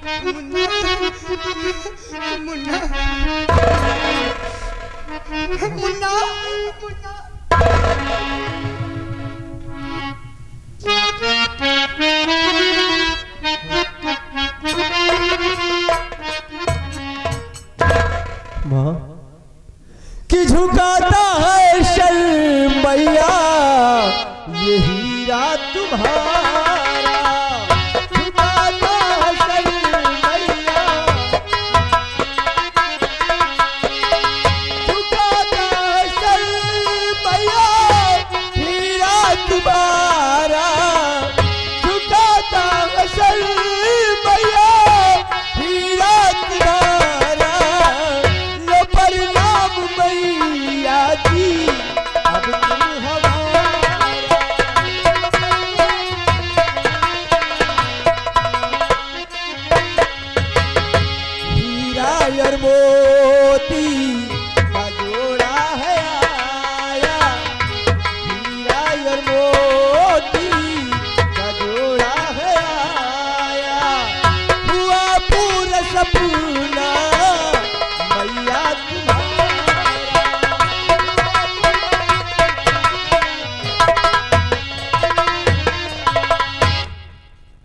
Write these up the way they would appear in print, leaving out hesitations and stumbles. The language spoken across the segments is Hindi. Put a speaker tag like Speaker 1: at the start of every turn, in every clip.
Speaker 1: मुन्ना मुन्ना मुन्ना
Speaker 2: माँ कि झुकाता है शर्मैया ये हीरा तुम्हारा, झुकाता है शर्मैया, झुकाता है शर्मैया हीरा तुम्हारा, झुकाता है शर्मैया हीरा तुम्हारा, लो प्रणाम मैया जी अब तुम हमारा। हीरा और मोती का जोड़ा है आया, हीरा और मोती का जोड़ा है आया, हुआ पूरा सपना मैया तुम्हारा।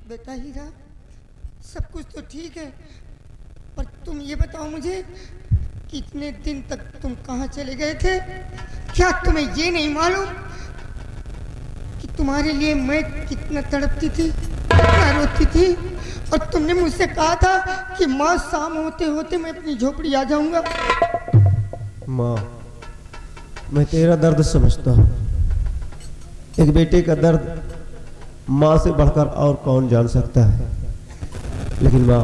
Speaker 1: बेटा हीरा, सब कुछ तो ठीक है, पर तुम ये बताओ मुझे कितने दिन तक तुम कहाँ चले गए थे? क्या तुम्हें ये नहीं मालूम कि तुम्हारे लिए मैं कितना तड़पती थी, कितना रोती थी? और तुमने मुझसे कहा था कि माँ शाम होते होते मैं अपनी झोपड़ी आ जाऊंगा।
Speaker 2: माँ मैं तेरा दर्द समझता हूँ, एक बेटे का दर्द माँ से बढ़कर और कौन जान सकता है, लेकिन माँ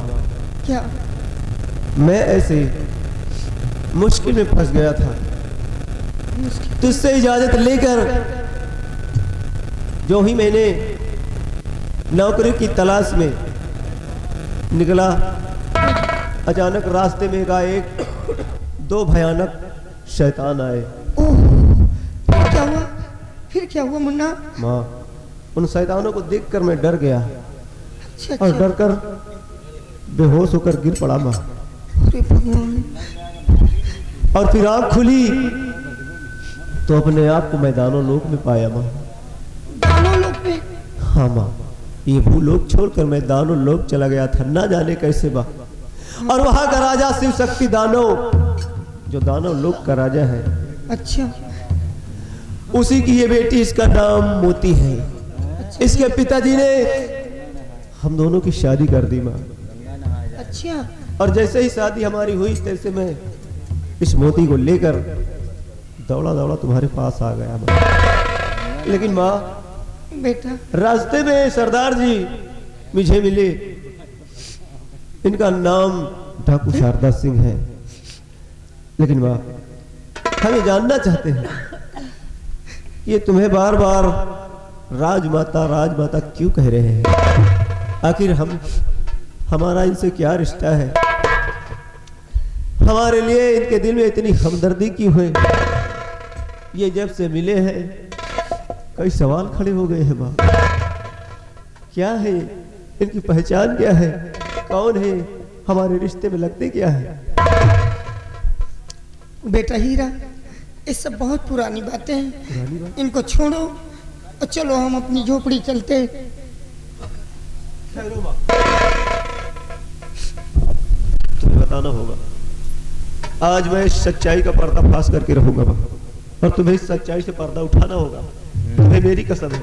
Speaker 1: क्या?
Speaker 2: मैं ऐसे मुश्किल में फंस गया था, तुझसे इजाजत लेकर जो ही मैंने नौकरी की तलाश में निकला, अचानक रास्ते में एक दो भयानक शैतान आए।
Speaker 1: ओह, फिर क्या हुआ? फिर क्या हुआ मुन्ना?
Speaker 2: माँ उन शैतानों को देखकर मैं डर गया
Speaker 1: अच्छा,
Speaker 2: और
Speaker 1: अच्छा।
Speaker 2: डर कर बेहोश होकर गिर पड़ा माँ।
Speaker 1: अरे भगवान।
Speaker 2: और फिर आँख खुली तो अपने आप को मैदानों लोक में पाया माँ।
Speaker 1: दानों लोग पे?
Speaker 2: हाँ माँ, ये भूलोक छोड़कर मैं दानों लोक चला गया था, ना जाने कैसे माँ। और वहां का राजा शिव शक्ति दानव, जो दानव लोक का राजा है,
Speaker 1: अच्छा
Speaker 2: उसी की ये बेटी, इसका नाम मोती है। इसके पिताजी ने हम दोनों की शादी कर दी माँ।
Speaker 1: अच्छा।
Speaker 2: और जैसे ही शादी हमारी हुई तैसे मैं इस मोती को लेकर दौड़ा दौड़ा तुम्हारे पास आ गया माँ। लेकिन माँ
Speaker 1: बेटा,
Speaker 2: रास्ते में सरदार जी मुझे मिले, इनका नाम ठाकुर शारदा सिंह है। लेकिन माँ हम ये जानना चाहते हैं ये तुम्हें बार बार राजमाता राजमाता क्यों कह रहे हैं? आखिर हमारा इनसे क्या रिश्ता है? हमारे लिए इनके दिल में इतनी हमदर्दी क्यों है? ये जब से मिले हैं कई सवाल खड़े हो गए हैं माँ। क्या है इनकी पहचान, क्या है, कौन है, हमारे रिश्ते में लगते क्या है?
Speaker 1: बेटा हीरा, ये सब बहुत पुरानी बातें हैं,
Speaker 2: पुरानी बात?
Speaker 1: इनको छोड़ो और चलो हम अपनी झोपड़ी चलते हैं।
Speaker 2: तुम्हें बताना होगा, आज मैं सच्चाई का पर्दा फाश करके रहूंगा माँ, और तुम्हें इस सच्चाई से पर्दा उठाना होगा, तुम्हें मेरी कसम है।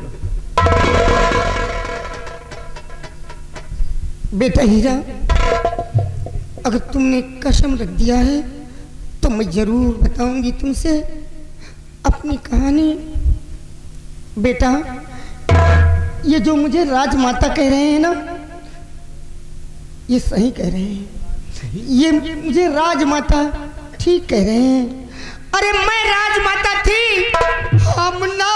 Speaker 1: बेटा हीरा, अगर तुमने कसम रख दिया है तो मैं जरूर बताऊंगी तुमसे अपनी कहानी। बेटा, ये जो मुझे राजमाता कह रहे हैं ना, ये सही कह रहे हैं। ये मुझे राजमाता ठीक कह रहे हैं। अरे मैं राजमाता थी, हम ना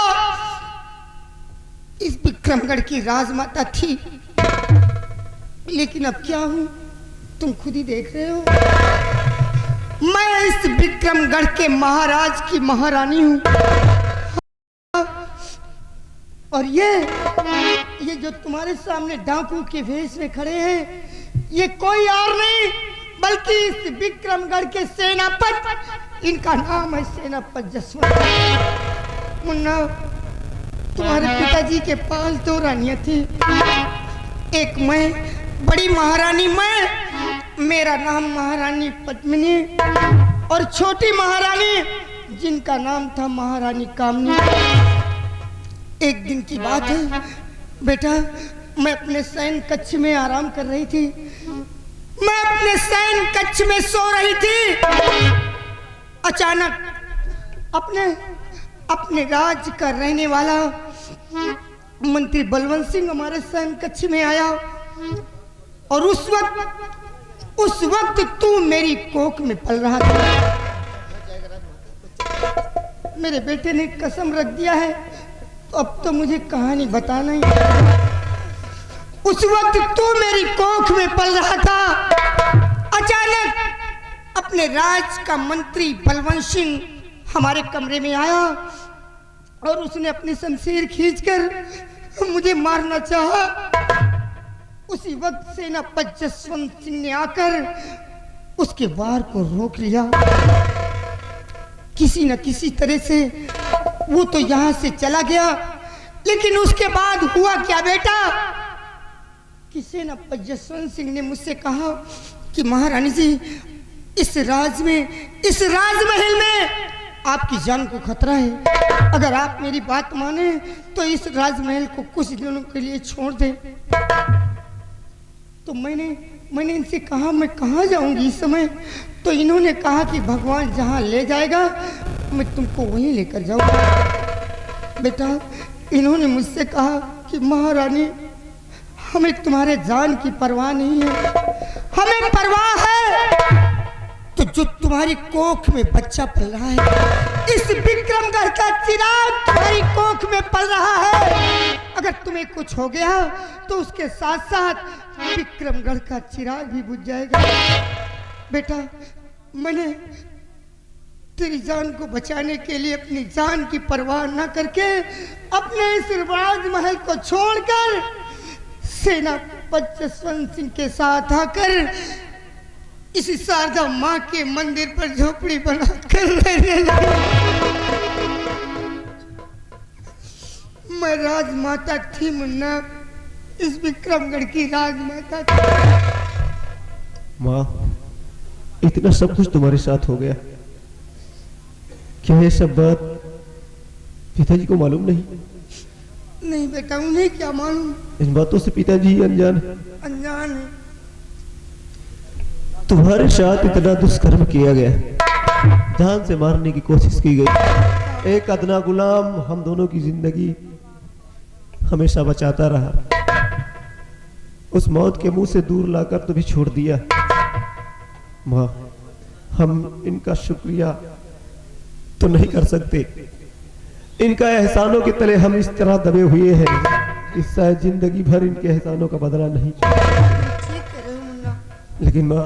Speaker 1: इस विक्रमगढ़ की राजमाता थी, लेकिन अब क्या हूं तुम खुद ही देख रहे हो। मैं इस विक्रमगढ़ के महाराज की महारानी हूं। और ये जो तुम्हारे सामने डाकू के भेष में खड़े हैं, ये कोई और नहीं बल्कि इस विक्रमगढ़ के सेनापति, इनका नाम है सेनापति जसवंत। मुन्ना, तुम्हारे पिताजी के पास 2 रानियां थी, एक मैं, बड़ी महारानी मैं, मेरा नाम महारानी पद्मिनी, और छोटी महारानी जिनका नाम था महारानी कामनी। एक दिन की बात है बेटा, मैं अपने शयन कक्ष में आराम कर रही थी, मैं अपने शयन कक्ष में सो रही थी। अचानक अपने राज्य का रहने वाला मंत्री बलवंत सिंह हमारे शयन कक्ष में आया, और उस वक्त तू मेरी कोख में पल रहा था। मेरे बेटे ने कसम रख दिया है, तो अब तो मुझे कहानी बताना ही। उस वक्त तू मेरी कोख में पल रहा था। अचानक अपने राज का मंत्री बलवंत सिंह हमारे कमरे में आया और उसने अपनी शमशीर खींचकर मुझे मारना चाहा। उसी वक्त सेनापति जसवंत सिंह ने आकर उसके वार को रोक लिया। किसी न किसी तरह से वो तो यहां से चला गया, लेकिन उसके बाद हुआ क्या बेटा कि सेनापति जसवंत सिंह ने मुझसे कहा कि महारानी जी, इस राजमहल में आपकी जान को खतरा है। अगर आप मेरी बात माने तो इस राजमहल को कुछ दिनों के लिए छोड़ दें। तो मैंने इनसे कहा मैं कहाँ जाऊंगी इस समय। तो इन्होंने कहा कि भगवान जहाँ ले जाएगा मैं तुमको वहीं लेकर जाऊंगा। बेटा, इन्होंने मुझसे कहा कि महारानी, हमें तुम्हारे जान की परवाह नहीं है, हमें परवाह है तो जो तुम्हारी कोख में बच्चा पल रहा है, इस विक्रमगढ़ का चिराग तुम्हारी कोख में पल रहा है। अगर तुम्हें कुछ हो गया तो उसके साथ साथ विक्रमगढ़ का चिराग भी बुझ जाएगा। बेटा, मैंने तेरी जान को बचाने के लिए अपनी जान की परवाह न करके अपने इस राजमहल को छोड़कर सेनापति जसवंत सिंह के साथ आकर इसी शारदा माँ के मंदिर पर झोपड़ी बनाकर रहने लगा। मैं राजमाता थी मुन्ना, इस विक्रमगढ़ की राजमाता थी।
Speaker 2: माँ, इतना सब कुछ तुम्हारे साथ हो गया, क्या ये सब बात पिताजी को मालूम नहीं?
Speaker 1: नहीं बेटा, उन्हें क्या मालूम।
Speaker 2: इन बातों से पिताजी अनजान
Speaker 1: है।
Speaker 2: तुम्हारे साथ इतना दुष्कर्म किया गया, जान से मारने की कोशिश की गई। एक अदना गुलाम हम दोनों की जिंदगी हमेशा बचाता रहा, उस मौत के मुंह से दूर लाकर तुम्हें छोड़ दिया। माँ, हम इनका शुक्रिया तो नहीं कर सकते, इनका एहसानों के तले हम इस तरह दबे हुए हैं कि शायद जिंदगी भर इनके एहसानों का बदला नहीं। लेकिन माँ,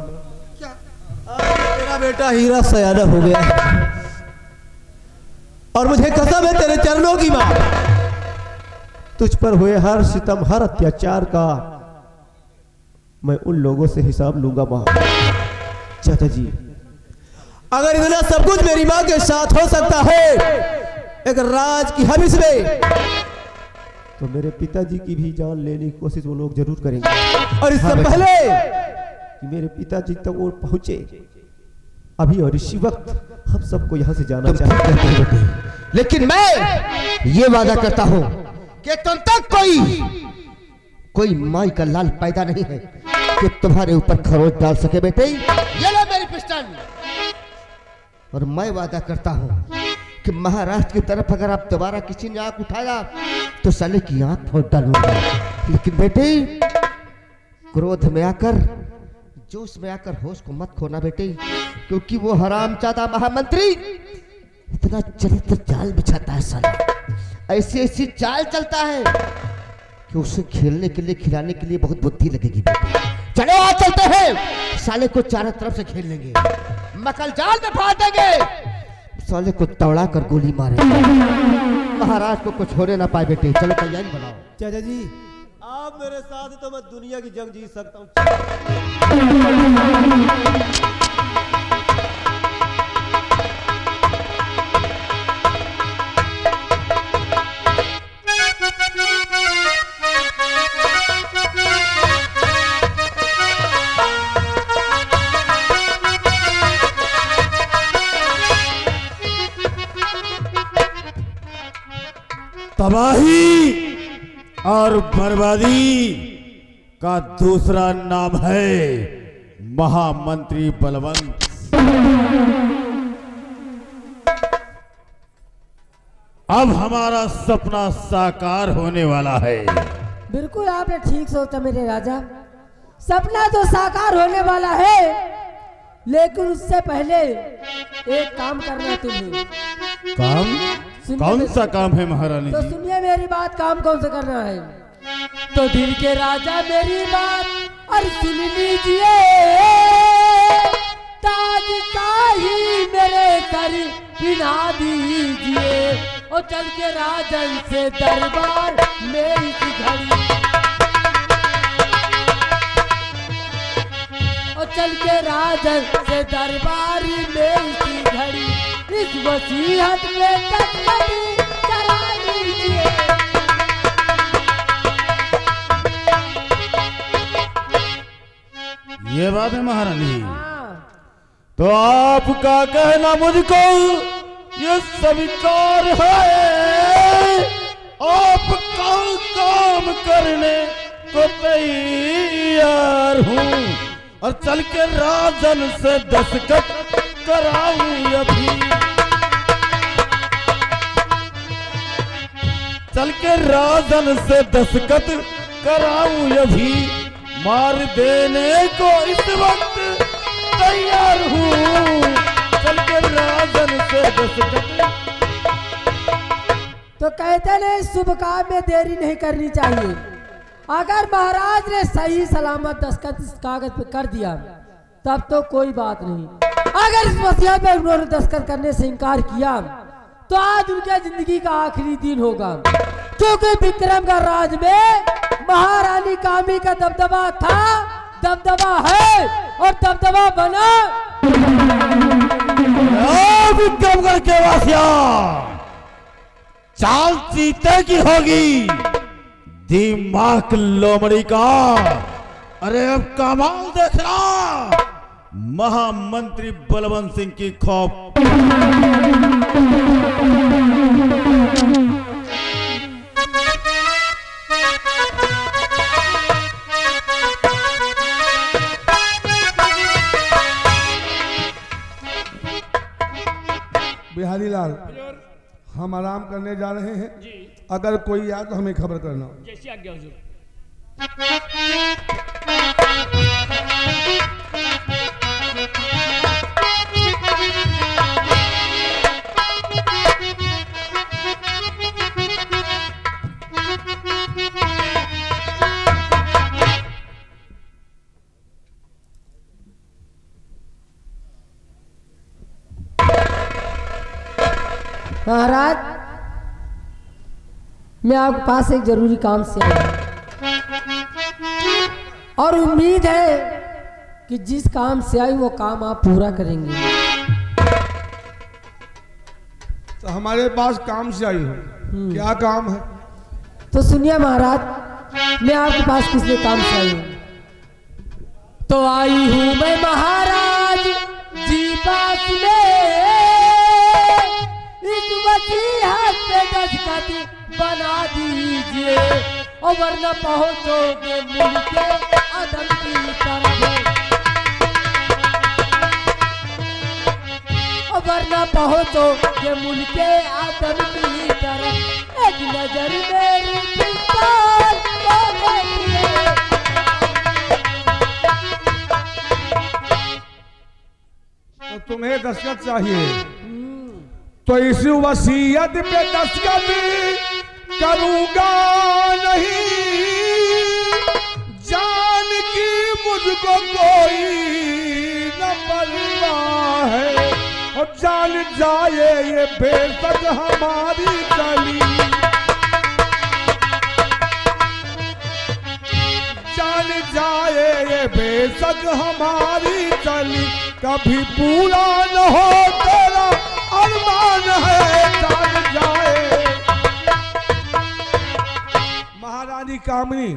Speaker 2: तेरा बेटा हीरा सयाना हो गया और मुझे कसम है तेरे चरणों की माँ, तुझ पर हुए हर सितम, हर अत्याचार का मैं उन लोगों से हिसाब लूंगा। माँ, चाचा जी, अगर इतना सब कुछ मेरी माँ के साथ हो सकता है एक राज की हविस में, तो मेरे पिताजी की भी जान लेने की कोशिश वो लोग जरूर करेंगे। और इससे पहले कि मेरे पिताजी तक वो पहुंचे, अभी और इसी वक्त हम सबको यहाँ से जाना चाहते हैं।
Speaker 3: लेकिन मैं ये वादा करता हूँ कि तुम तक कोई माई का लाल पैदा नहीं है कि तुम्हारे ऊपर खरोच डाल सके। बेटे, ये लो मेरी पिस्टल, और मैं वादा करता हूँ कि महाराष्ट्र की तरफ अगर आप दोबारा किसी ने आंख उठाया तो साले की आंख फोड़ डालूंगा। लेकिन बेटे, क्रोध में आकर, जोश में आकर होश को मत खोना बेटे, क्योंकि वो हरामजादा महामंत्री इतना चरित्र जाल बिछाता है साला, ऐसी ऐसी चाल चलता है कि उसे खेलने के लिए, खिलाने के लिए बहुत बुद्धि लगेगी बेटे। चलो आज चलते हैं, साले को चारों तरफ से खेल लेंगे, मकल जाल में फाड़ देंगे, साले को तोड़ा कर गोली मारेंगे, महाराज को कुछ होने ना पाए। बेटे चलो तैयारी बनाओ।
Speaker 2: चाचा जी, आप मेरे साथ हैं तो मैं दुनिया की जंग जीत सकता हूँ।
Speaker 4: तबाही और बर्बादी का दूसरा नाम है महामंत्री बलवंत। अब हमारा सपना साकार होने वाला है।
Speaker 5: बिल्कुल आपने ठीक सोचा मेरे राजा, सपना तो साकार होने वाला है, लेकिन उससे पहले एक काम करना तुम्हें।
Speaker 4: काम? कौन सा काम है महारानी
Speaker 5: तो
Speaker 4: जी?
Speaker 5: सुनिए मेरी बात, काम कौन सा करना है? तो दिल के राजा मेरी बात और सुन लीजिए, ताज शाही मेरे सर पिना दीजिए, और चल के राजन से दरबार में इस घड़ी, और चल के राजन से दरबारी में इस घड़ी, इस वसीयत में तस्करी करा लीजिए।
Speaker 4: ये बात है महारानी। तो आपका कहना मुझको ये स्वीकार है। आपका काम करने को तैयार हूँ, और चल के राजन से दस्तखत कराऊं अभी, चल के राजन से दस्तखत कराऊं अभी, मार देने को इस वक्त तैयार हूँ, चल के राजन से दस्तखत।
Speaker 5: तो कहते ने शुभ काम में देरी नहीं करनी चाहिए। अगर महाराज ने सही सलामत दस्तखत इस कागज पे कर दिया तब तो कोई बात नहीं, अगर इस वसीयत में उन्होंने दस्तखत करने से इनकार किया तो आज उनके जिंदगी का आखिरी दिन होगा, क्योंकि विक्रमगढ़ राज में महारानी कामी का दबदबा था, दबदबा है और दबदबा बना।
Speaker 4: विक्रमगढ़ के वासिया, चाल चीते की होगी, दिमाग लोमड़ी का। अरे अब कमाल देखना, महामंत्री बलवंत सिंह की खौफ।
Speaker 6: बिहारी लाल, हम आराम करने जा रहे हैं जी। अगर कोई आए तो हमें खबर करना।
Speaker 7: जैसी आज्ञा हुजूर।
Speaker 5: महाराज, मैं आपके पास एक जरूरी काम से आया और उम्मीद है कि जिस काम से आई वो काम आप पूरा करेंगे।
Speaker 6: तो हमारे पास काम से आई हो, क्या काम है?
Speaker 5: तो सुनिए महाराज, मैं आपके पास किसने काम से आई हूँ। तो आई हूँ मैं महाराज जी पास में, इस वसीयत पे दस्तखत बना दीजिए, और वरना पहुंचोगे मुल्क के अदम की तरफ, और वरना पहुंचोगे मुल्क के अदम की तरफ। एक नजर मेरी पिस्तौल को देखिए,
Speaker 6: तो तुम्हें दस्तखत चाहिए, तो इस वसीयत पे दस्तखत करूंगा नहीं, जान की मुझको कोई न परवाह है, और जान जाए ये बेशक हमारी गली। जान जाए ये बेशक हमारी चली, कभी पूरा न हो तेरा अरमान है जान जाए। महारानी कामनी,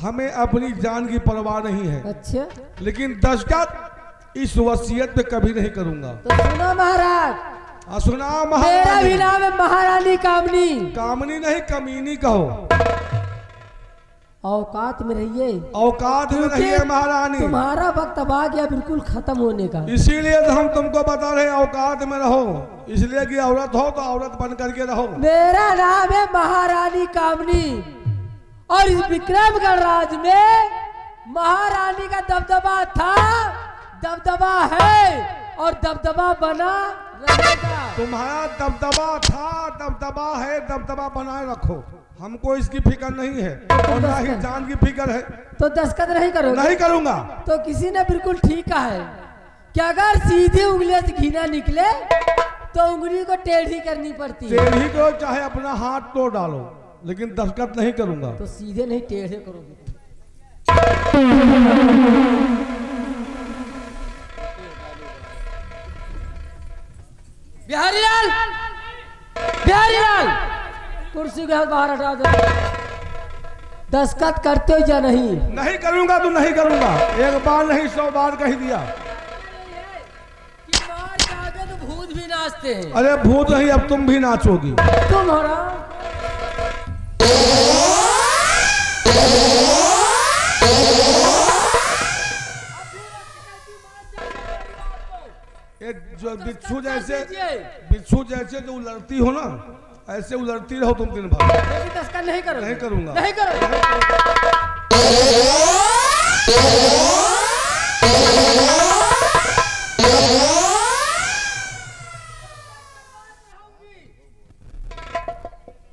Speaker 6: हमें अपनी जान की परवाह नहीं है,
Speaker 5: अच्छा
Speaker 6: लेकिन दशरथ इस वसीयत पे कभी नहीं करूंगा।
Speaker 5: तो सुनो महाराज,
Speaker 6: सुना
Speaker 5: मेरा भी
Speaker 6: महारानी।
Speaker 5: नाम है महारानी कामनी।
Speaker 6: कामनी नहीं कमीनी कहो,
Speaker 5: औकात में रहिए,
Speaker 6: औकात में रहिए महारानी।
Speaker 5: तुम्हारा वक्त अब आ गया बिल्कुल खत्म होने का।
Speaker 6: इसीलिए तो हम तुमको बता रहे हैं औकात में रहो, इसलिए कि औरत हो तो औरत बन करके रहो।
Speaker 5: मेरा नाम है महारानी कामनी और इस विक्रमगढ़ राज में महारानी का दबदबा था, दबदबा है और दबदबा बना रहेगा।
Speaker 6: तुम्हारा दबदबा था, दबदबा है, दबदबा बनाए रखो, हमको इसकी फिक्र नहीं है और ना ही जान की फिक्र है।
Speaker 5: तो दस्तखत नहीं करोगे?
Speaker 6: नहीं करूंगा।
Speaker 5: तो किसी ने बिल्कुल ठीक कहा है कि अगर सीधी उंगली से घी ना निकले तो उंगली को टेढ़ी करनी पड़ती है।
Speaker 6: टेढ़ी को चाहे अपना हाथ तोड़ डालो, लेकिन दस्तखत नहीं करूंगा।
Speaker 5: तो सीधे नहीं टेढ़े करोगे। बिहारी लाल, बिहारी लाल, कुर्सी के हाथ बाहर हटा दो। दस्तखत करते हो या नहीं?
Speaker 6: नहीं करूंगा तो नहीं करूंगा, एक बार नहीं 100 बार कह दिया।
Speaker 5: कि मार के आगे तो भूत भी नाचते हैं।
Speaker 6: अरे भूत नहीं, अब तुम भी नाचोगी।
Speaker 5: तुम हो रहा
Speaker 6: ये जो बिच्छू जैसे जो उलटती हो ना, ऐसे उलटती रहो तुम दिन भर।
Speaker 5: दस्तखत नहीं करोगे?
Speaker 6: नहीं करूंगा।
Speaker 5: नहीं करोगे?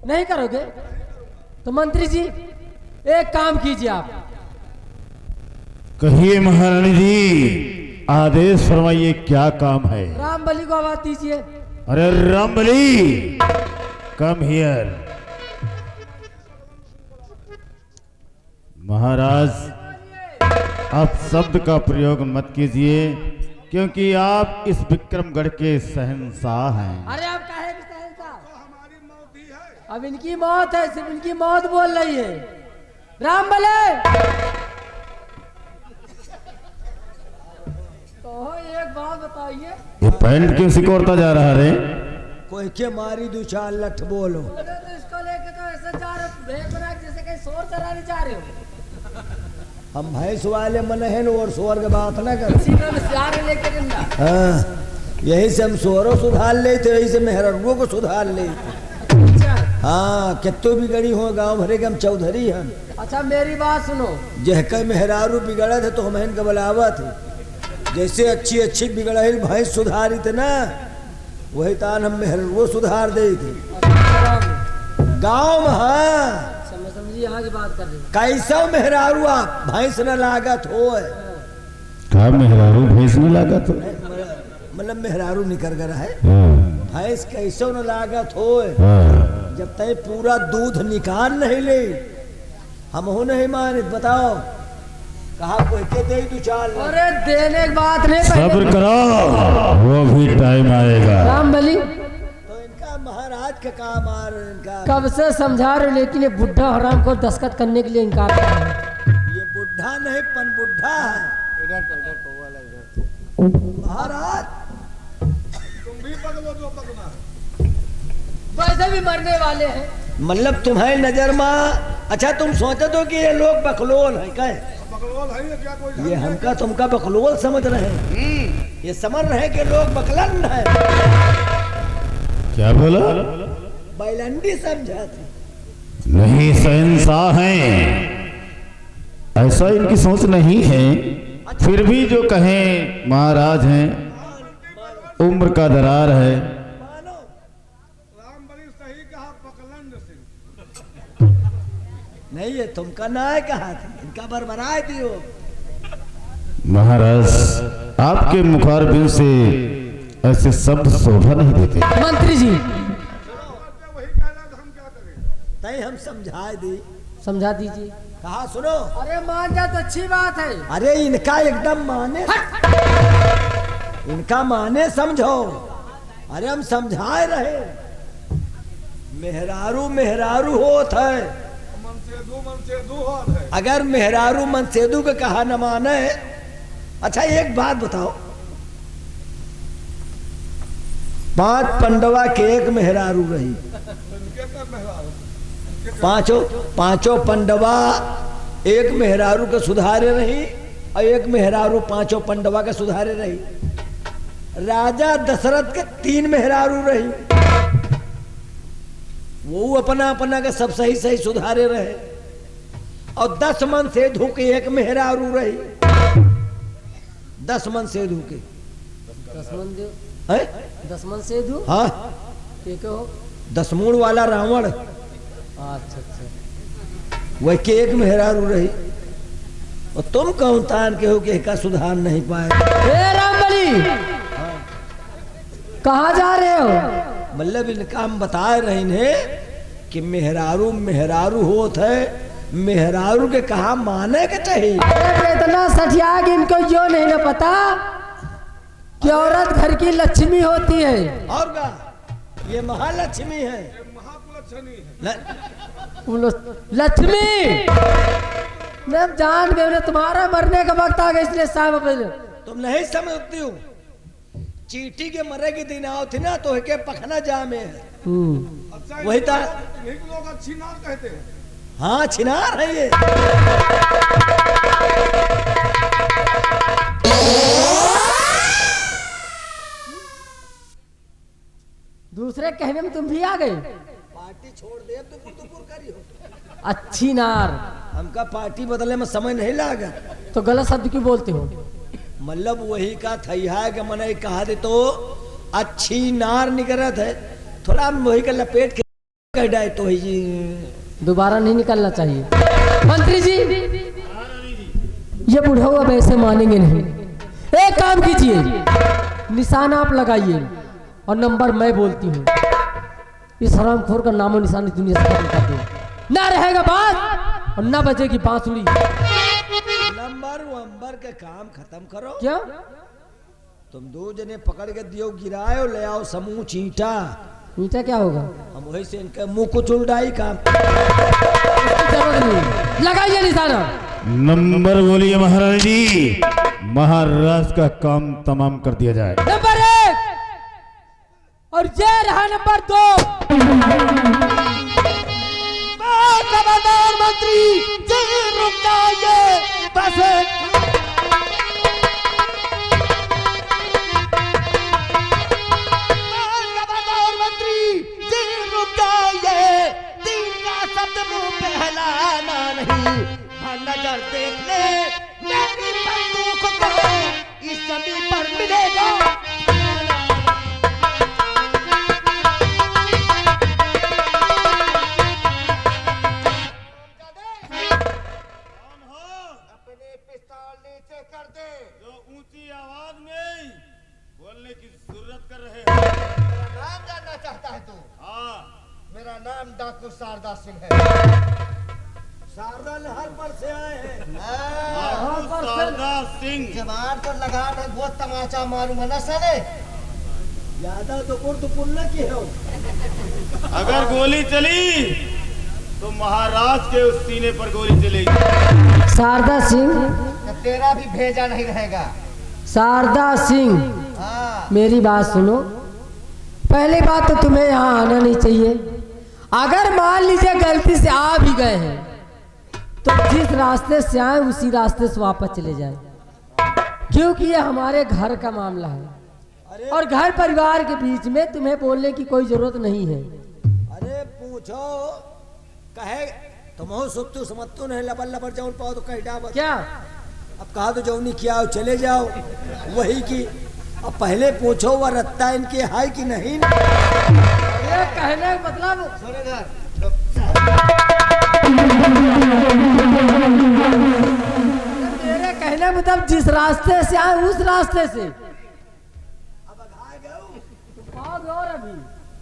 Speaker 5: नहीं करोगे तो मंत्री जी एक काम कीजिए आप।
Speaker 4: कहिए महारानी जी, आदेश फरमाइए, क्या काम है?
Speaker 5: रामबली को आवाज दीजिए।
Speaker 4: अरे रामबली, कम हियर। महाराज, आप शब्द का प्रयोग मत कीजिए, क्योंकि आप इस विक्रमगढ़ के शहंशाह हैं।
Speaker 5: अरे आप काहे के शहंशाह? अब इनकी मौत है, सिर्फ इनकी मौत बोल रही है। रामबले तो एक बात बताइए,
Speaker 4: ये पैंट क्यों सिकोड़ता जा रहा है?
Speaker 7: कोई के मारी दो चार लठ बोलो।
Speaker 5: तो इसको लेके तो ऐसे जा रहे हो, भेड़ बना के जैसे कहीं शोर चराने जा रहे हो।
Speaker 7: हम भैंस वाले मन है और शोर के बात ना कर।
Speaker 5: सीना में सियार लेके जिंदा।
Speaker 7: हाँ, यही से हम शोरों सुधार ले थे, यही से मेहररुओं को सुधार ले।
Speaker 5: अच्छा
Speaker 7: हाँ, कितो बिगड़ी हो गांव भरे के हम चौधरी हम।
Speaker 5: अच्छा मेरी बात सुनो,
Speaker 7: जहका मेहरारू बिगड़ा थे तो हम इनका बलावा थे। जैसे अच्छी अच्छी बिगड़ा भैंस सुधारी थे ना, वही तान हम मेहररुओं सुधार दे थे गाँव में। हाँ
Speaker 5: समझिए यहाँ की बात कर रहे हैं।
Speaker 7: कैसा मेहरारू आप भैंस न लागत हो,
Speaker 4: क्या मेहरारू भैंस में लगा तो?
Speaker 7: मतलब मेहरारू निकल कर है
Speaker 4: हाँ,
Speaker 7: भैंस कैसो न लागत हो,
Speaker 4: हाँ।
Speaker 7: जब तक पूरा दूध निकाल नहीं ले हम हो नहीं माने। बताओ कहा कोई के दे तू चाल।
Speaker 5: अरे देने की बात नहीं,
Speaker 4: सब्र करो, वो भी टाइम आएगा।
Speaker 5: रामबली
Speaker 7: तो इनका महाराज का काम आ रहा है इनका।
Speaker 5: कब से समझा रहे हो, लेकिन ये बुढ़ा हराम को दस्तखत करने के लिए इनकार कर रहा है।
Speaker 7: ये बुढ़ा नहीं पन बुढ़ा है महाराज।
Speaker 6: तुम भी पकड़ो जो पकड़ना है।
Speaker 5: वैसे भी मरने वाले हैं।
Speaker 7: मतलब तुम्हारी नजर में अच्छा तुम सोचते हो कि ये लोग बकलोल है क्या?
Speaker 6: बकलोल है ये क्या कोई?
Speaker 7: ये हमका तुमका बकलोल समझ रहे हैं, ये समझ रहे हैं कि लोग बकलन है।
Speaker 4: क्या बोला?
Speaker 7: बैलंडी समझा थे।
Speaker 4: नहीं, शहंशाह हैं, ऐसा इनकी सोच नहीं है। फिर भी जो कहें महाराज हैं, उम्र का दरार है।
Speaker 7: मानो
Speaker 6: रामबली सही कहा, पकलन सिंह।
Speaker 7: नहीं ये तुमका ना है कहा था, इनका बरबराए दियो।
Speaker 4: महाराज, आपके मुखारबिन से ऐसे शब्द शोभा नहीं देते।
Speaker 5: मंत्री जी
Speaker 6: वही कह रहा था, हम क्या करें?
Speaker 7: नहीं हम समझा दी।
Speaker 5: समझा दीजिए।
Speaker 7: कहा सुनो।
Speaker 5: अरे मान जा तो अच्छी बात है।
Speaker 7: अरे इनका एकदम माने, इनका माने समझो। अरे हम समझाए रहे, मेहरारू मेहरारू होत है।
Speaker 6: मनसेदू होत है।
Speaker 7: अगर मेहरारू मनसेदू का कहा न माने। अच्छा एक बात बताओ, 5 पंडवा के एक मेहरारू रही,
Speaker 6: इनके का मेहरारू।
Speaker 7: पांचों पंडवा एक मेहरारू के सुधारे रही और एक मेहरारू 5 पंडवा के सुधारे रही। राजा दशरथ के 3 मेहरारू रही, वो अपना अपना के सब सही सही सुधारे रहे। और 10 मन सेधु के एक मेहरारू रही, 10 मन सेधु के।
Speaker 5: 10 मन से दू।
Speaker 7: हाँ,
Speaker 5: हो
Speaker 7: 10 मूड़ वाला रावण,
Speaker 5: अच्छा।
Speaker 7: वह के एक मेहरारू रही। और तुम कौन तान के हो कि का सुधार नहीं पाए।
Speaker 5: रामबली कहाँ जा रहे हो?
Speaker 7: मतलब इनका हम बता रहे हैं कि मेहरारू मेहरारू होत है, मेहरारू के कहा माने के चाहिए।
Speaker 5: अरे इतना सठिया कि इनको यो नहीं ना पता कि औरत घर की लक्ष्मी होती है।
Speaker 7: और का ये महालक्ष्मी है,
Speaker 6: महाकुलक्षणी है।
Speaker 5: लक्ष्मी मैं जान गए, तुम्हारा मरने का वक्त आ गया, इसलिए साहब
Speaker 7: तुम नहीं समझती हो। चीटी के मरे के दिन आओ थी ना तो के पखना जामे है।
Speaker 6: अच्छा,
Speaker 7: वही था।
Speaker 6: यही लोग अच्छी नाम कहते हैं।
Speaker 7: हाँ छिनार है ये।
Speaker 5: दूसरे कहने में तुम भी आ गए।
Speaker 7: पार्टी छोड़ दे तो करियो।
Speaker 5: अच्छी नार।
Speaker 7: हमका पार्टी बदले में समय नहीं लागा।
Speaker 5: तो गलत शब्द क्यों बोलते हो?
Speaker 7: मतलब वही का थैया कि मैंने कहा दे तो अच्छी नार निकलत है, थोड़ा वही का लपेट के कह डाए तो ही
Speaker 5: दोबारा नहीं निकलना चाहिए। मंत्री जी ये बूढ़ा अब ऐसे मानेंगे नहीं। एक काम कीजिए, निशान आप लगाइए और नंबर मैं बोलती हूँ। इस हरामखोर का नामो निशान इस दुनिया से खत्म कर दो। ना रहेगा बात और ना बजेगी बांसुरी।
Speaker 7: नंबर वंबर के काम खत्म करो।
Speaker 5: क्या
Speaker 7: तुम 2 जने पकड़ के दियो, गिराओ, ले आओ समूह चीटा।
Speaker 5: ईटा क्या होगा?
Speaker 7: हम वही से इनके मुंह को चुलडाई काम।
Speaker 5: जरूरत नहीं, लगाइए निशाना।
Speaker 4: नंबर बोलिए महारानी जी। महाराज का काम तमाम कर दिया जाए।
Speaker 5: नंबर 1 और ये रहा नंबर 2।
Speaker 3: खबरदार मंत्री जी, रुक जाइए। बस खबरदार मंत्री जी, रुक जाइए। 3 का शब्द मुंह पे हिलाना नहीं। नजर देख ले मेरी बंदूक को, इस जमीन पर मिलेगा।
Speaker 4: जो ऊंची आवाज में बोलने की जरूरत कर रहे हैं।
Speaker 3: मेरा नाम जानना चाहता है तू?
Speaker 4: हाँ,
Speaker 3: मेरा नाम डाकू शारदा सिंह है।
Speaker 7: शारदा नहर पर से आए हैं।
Speaker 4: शारदा सिंह।
Speaker 3: जवान तो लगा है, बहुत तमाचा मारूंगा ना साले।
Speaker 7: ज्यादा दुपुर न की हो।
Speaker 4: अगर गोली चली तो महाराज के उस सीने पर गोली चलेगी।
Speaker 5: शारदा सिंह,
Speaker 3: तो तेरा भी भेजा नहीं रहेगा।
Speaker 5: शारदा सिंह
Speaker 3: हाँ,
Speaker 5: मेरी बात सुनो। पहली बात तो तुम्हें यहाँ आना नहीं चाहिए। अगर मान लीजिए गलती से आ भी गए हैं तो जिस रास्ते से आए उसी रास्ते से वापस चले जाए, क्योंकि ये हमारे घर का मामला है और घर परिवार के बीच में तुम्हें बोलने की कोई जरूरत नहीं है।
Speaker 7: अरे पूछो कहे तुम सुतु समझतु नहीं, लबर लबर जाऊन पाओ तो कह डाब।
Speaker 5: क्या
Speaker 7: अब कहा तो जौनी किया हो चले जाओ वही की। अब पहले पूछो वह रत्ता इनके है कि नहीं।
Speaker 5: ये कहने का मतलब मेरे कहने का मतलब जिस रास्ते से आए उस रास्ते से।
Speaker 7: अब आगे गए
Speaker 5: और अभी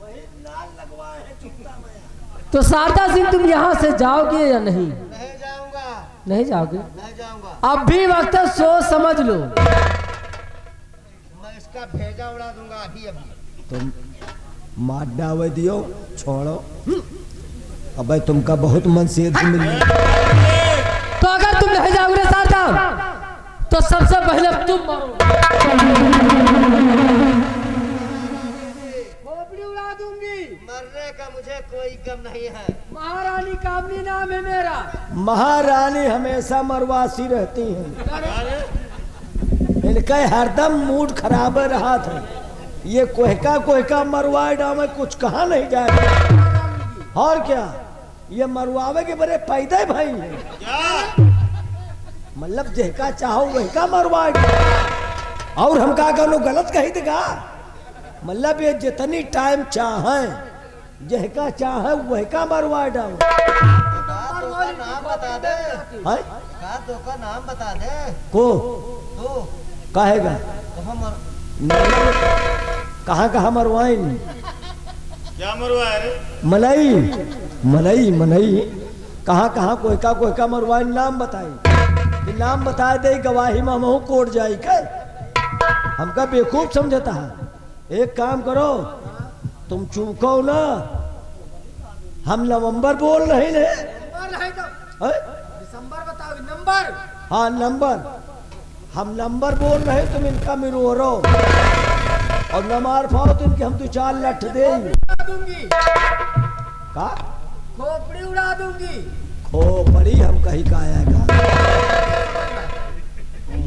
Speaker 7: वही नाल लगवाए हैं चुपता में।
Speaker 5: तो शारदा सिंह तुम यहाँ से जाओगे या नहीं?
Speaker 3: नहीं जाऊंगा।
Speaker 5: नहीं जाओगे?
Speaker 3: नहीं जाऊंगा।
Speaker 5: अब भी वक्त है, सोच समझ लो।
Speaker 3: मैं इसका भेजा उड़ा दूंगा अभी अभी।
Speaker 7: तुम मार डावे दियो, छोड़ो। अबे तुमका बहुत मन से मिल
Speaker 5: तो अगर तुम नहीं जाओगे सरदार तो सबसे पहले तुम मरो। खोपड़ी उड़ा दूंगी।
Speaker 3: मरने का मुझे कोई गम नहीं है।
Speaker 5: महारानी कामनी नाम है मेरा।
Speaker 7: महारानी हमेशा मरवासी रहती हैं। इनका हरदम मूड खराब रहा था। ये कोहका मरवाए डामे कुछ कहा नहीं जाएगा। और क्या ये मरवावे के बड़े पैदा भाई है। मतलब जहका चाहो वही का मरवाए। और हम का गलत कही देगा। मतलब ये जितनी टाइम चाहे जहका चाहे वही का मरवाए डाओ।
Speaker 3: नाम बता दे। का नाम बता दे।
Speaker 7: को
Speaker 3: तू
Speaker 7: कहेगा कहाँ मरवाइन।
Speaker 4: क्या मरवाए रे?
Speaker 7: मनई मनई मनई कहाँ कोई मरवाइन नाम बताई। कि नाम बता दे गवाही में हम कोर्ट जाई के। हमका बेवकूफ समझता है। एक काम करो तुम चूको ना। हम नवंबर बोल रहे हैं।
Speaker 5: दिसंबर बताओ नंबर।
Speaker 7: हाँ नंबर हम नंबर बोल रहे तुम इनका मिरो और न मार पाओ तो इनके हम 2-4 लठ दे
Speaker 5: दूंगी।
Speaker 7: का
Speaker 5: खोपड़ी उड़ा दूंगी।
Speaker 7: खोपड़ी हम कहीं का आएगा।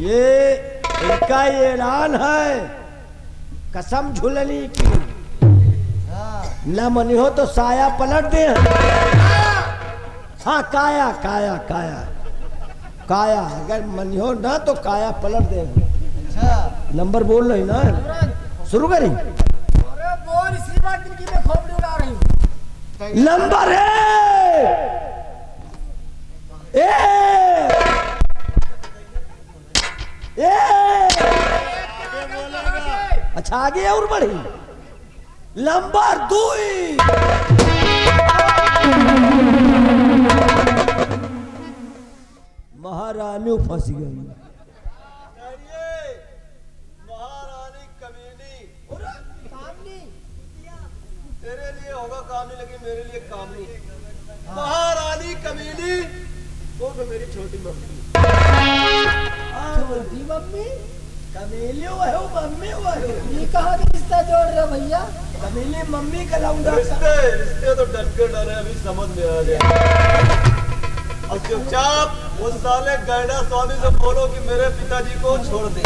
Speaker 7: ये इनका ये ऐलान है कसम झुलनी की। न मनी हो तो साया पलट दे। हाँ काया काया काया काया अगर मनी हो ना तो काया पलट दे।
Speaker 3: अच्छा
Speaker 7: नंबर बोल रही ना शुरू करी।
Speaker 5: अरे बोल इसी बात की मैं खोपड़ी उड़ा रही हूँ।
Speaker 7: नंबर है अच्छा आगे और बढ़ी। नंबर 2 महारानी फंस गई।
Speaker 2: महारानी कमीनी तेरे लिए होगा कामनी लेकिन मेरे लिए कामनी। महारानी कमीनी वो तो मेरी छोटी मम्मी।
Speaker 5: छोटी मम्मी
Speaker 7: कमीली वो है मम्मी वो है।
Speaker 5: ये कहाँ का रिश्ता जोड़ रहे हो भैया?
Speaker 7: कमीली मम्मी का लाऊंगा।
Speaker 2: रिश्ते तो डट कर डरे अभी समझ में आ गया। और चुपचाप वो साले गैडा स्वामी से बोलो कि मेरे पिताजी को छोड़ दे।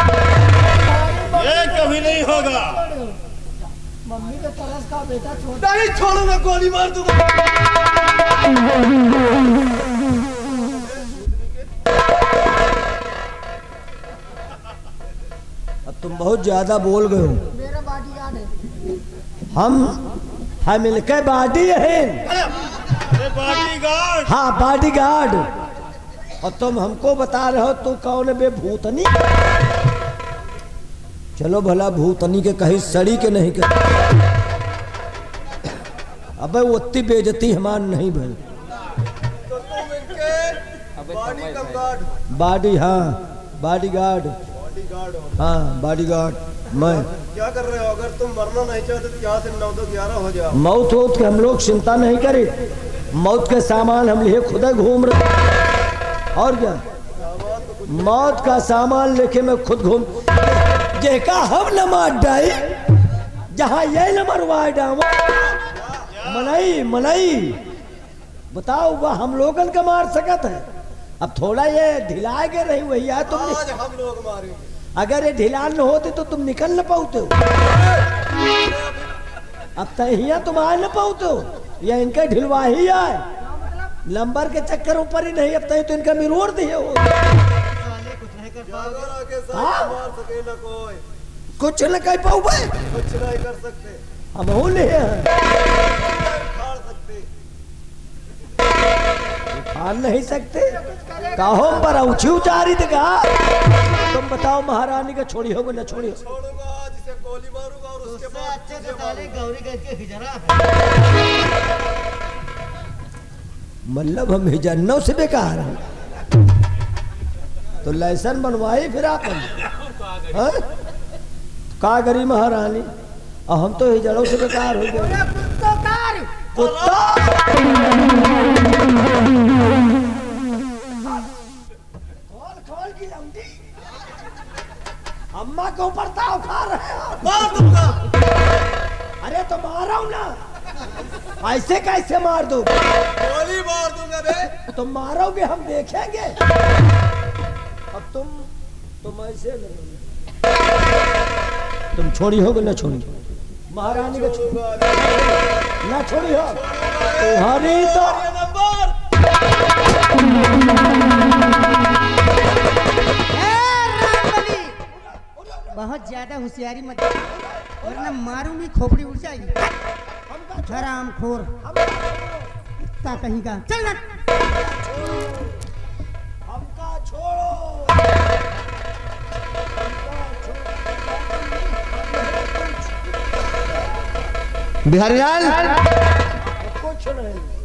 Speaker 4: ये कभी नहीं होगा।
Speaker 5: मम्मी के तरस का बेटा छोड़।
Speaker 2: नहीं छोड़ूंगा गोली मार दूंगा।
Speaker 7: अब तुम बहुत ज्यादा बोल गए हो।
Speaker 5: मेरा बॉडीगार्ड है।
Speaker 7: हम मिलकर बॉडी है।
Speaker 4: अरे बॉडीगार्ड।
Speaker 7: हाँ बॉडीगार्ड। और तुम हमको बता रहे हो तू कौन बे भूतनी। चलो भला भूतनी के कहीं सड़ी के नहीं कर। अबे उतनी बेइज्जती हमार नहीं भाई।
Speaker 2: तो तुम इनके बॉडी का गार्ड।
Speaker 7: बॉडी हाँ बॉडीगार्ड।
Speaker 2: बॉडीगार्ड हो।
Speaker 7: हाँ बॉडीगार्ड मैं।
Speaker 2: क्या कर रहे हो? अगर तुम मरना नहीं चाहते तो यहाँ से 9-10-11 हो जाओ।
Speaker 7: मौत हो के हम लोग चिंता नहीं करे। मौत के सामान हम लिए खुद घूम रहे। और क्या मौत का सामान लेके मैं खुद घूम। जेका हम न मार डाई जहाँ ये न मरवा डावा। मनाई मनाई बताओ वह हम लोगन का मार सकत है। अब थोड़ा ये ढिला के रही हुई है तुम।
Speaker 2: आज हम लोग मारे।
Speaker 7: अगर ये ढिलान न होते तो तुम निकल न पाते हो। अब तहिया तुम आ न पाते हो। या इनका ढिलवा ही आए नंबर के चक्कर ऊपर ही नहीं। अब तय तो इनका मिरोड़ दिए हो।
Speaker 2: जागर आके साथ
Speaker 7: हाँ?
Speaker 2: मार सके ना कोई।
Speaker 7: कुछ न कह पाऊ भाई।
Speaker 2: कुछ नहीं कर सकते।
Speaker 7: हम हो नहीं हैं।
Speaker 2: खाड़ सकते।
Speaker 7: उठान नहीं सकते कहो पर ऊंची उचारी देगा। तुम बताओ महारानी का छोड़ी होगा न छोड़ी हो।
Speaker 2: छोड़ूंगा आज इसे गोली मारूंगा और उसके बाद
Speaker 3: अच्छे से साले गौरी करके हिजरा।
Speaker 7: मतलब हम हिजन्नों से बेकार हैं। तो लाइसेंस बनवाई फिर आपन हाँ? का करी महारानी और हम तो ही जड़ों से बेकार हो गए कुत्ता खोल की लौंडी अम्मा के ऊपर ताव खा रहे हो अरे तो मारा हूं ना ऐसे कैसे मार दो
Speaker 6: गोली मार दूंगा बे।
Speaker 7: तुम मारोगे हम देखेंगे अब तुम ऐसे करोगे तुम छोड़ी होगे ना छोड़ी महारानी को ना छोड़ी हो तुम्हारी तो
Speaker 1: बहुत ज्यादा होशियारी मत वरना मारूंगी खोपड़ी उड़ जाएगी हराम खोर का कहीं का चल ना
Speaker 7: हमका छोड़ो
Speaker 3: बिहारी लाल
Speaker 7: कुछ नहीं